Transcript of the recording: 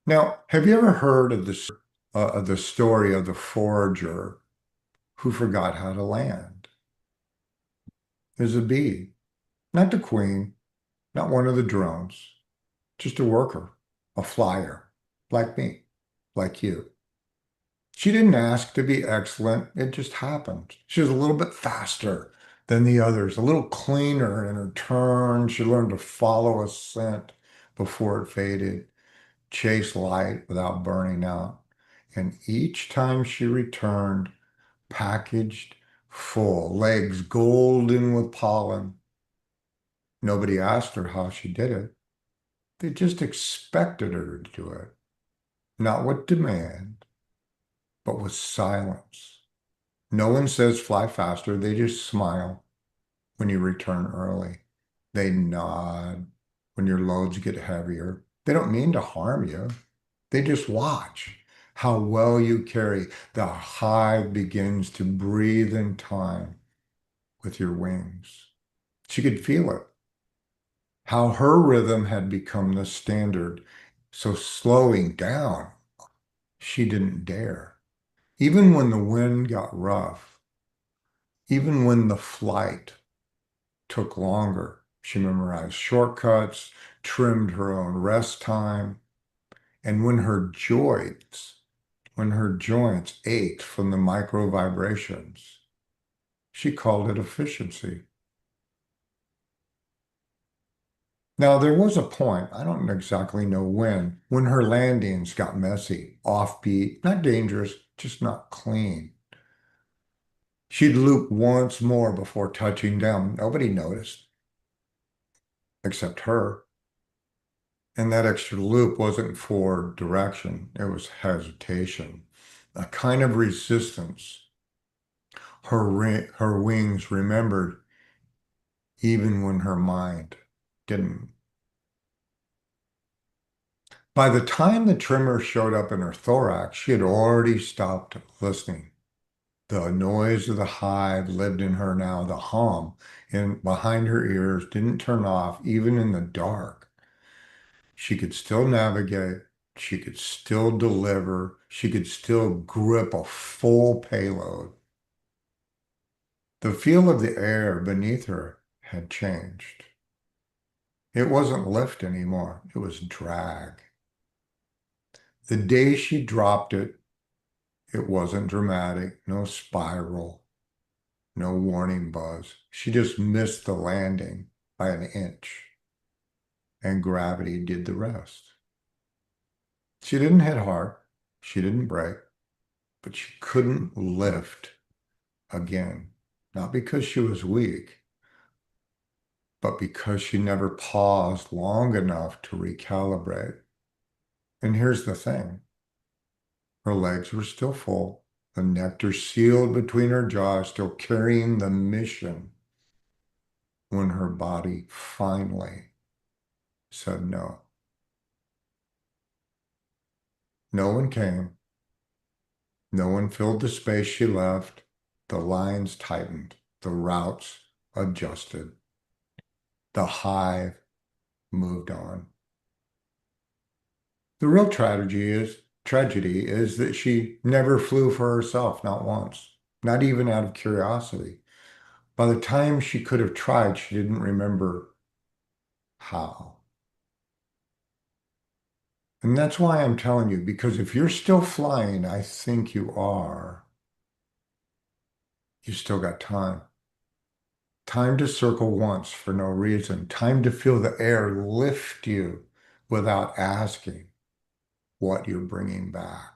Now, have you ever heard of the story of the forager who forgot how to land? There's a bee, not the queen, not one of the drones, just a worker, a flyer, like me, like you. She didn't ask to be excellent, it just happened. She was a little bit faster than the others, a little cleaner in her turn. She learned to follow a scent before it faded, chase light without burning out. And each time she returned, packaged full, legs golden with pollen. Nobody asked her how she did it. They just expected her to do it, not with demand, but with silence. No one says fly faster, they just smile when you return early. They nod when your loads get heavier. They don't mean to harm you. They just watch how well you carry. The hive begins to breathe in time with your wings. She could feel it, how her rhythm had become the standard. So slowing down, she didn't dare. Even when the wind got rough, even when the flight took longer, she memorized shortcuts, trimmed her own rest time, and when her joints ached from the micro vibrations, she called it efficiency. Now, there was a point, I don't exactly know when her landings got messy, offbeat, not dangerous, just not clean. She'd loop once more before touching down. Nobody noticed except her. And that extra loop wasn't for direction, it was hesitation, a kind of resistance. Her wings remembered even when her mind didn't. By the time the tremor showed up in her thorax, she had already stopped listening. The noise of the hive lived in her now, the hum in behind her ears didn't turn off even in the dark. She could still navigate, she could still deliver, she could still grip a full payload. The feel of the air beneath her had changed. It wasn't lift anymore, it was drag. The day she dropped it, it wasn't dramatic, no spiral, no warning buzz. She just missed the landing by an inch, and gravity did the rest. She didn't hit hard, she didn't break, but she couldn't lift again. Not because she was weak, but because she never paused long enough to recalibrate. And here's the thing, her legs were still full, the nectar sealed between her jaws, still carrying the mission when her body finally said no. No one came. No one filled the space she left. The lines tightened. The routes adjusted. The hive moved on. The real tragedy is that she never flew for herself, not once, not even out of curiosity. By the time she could have tried, she didn't remember how. And that's why I'm telling you, because if you're still flying, I think you are, you still got time. Time to circle once for no reason. Time to feel the air lift you without asking what you're bringing back.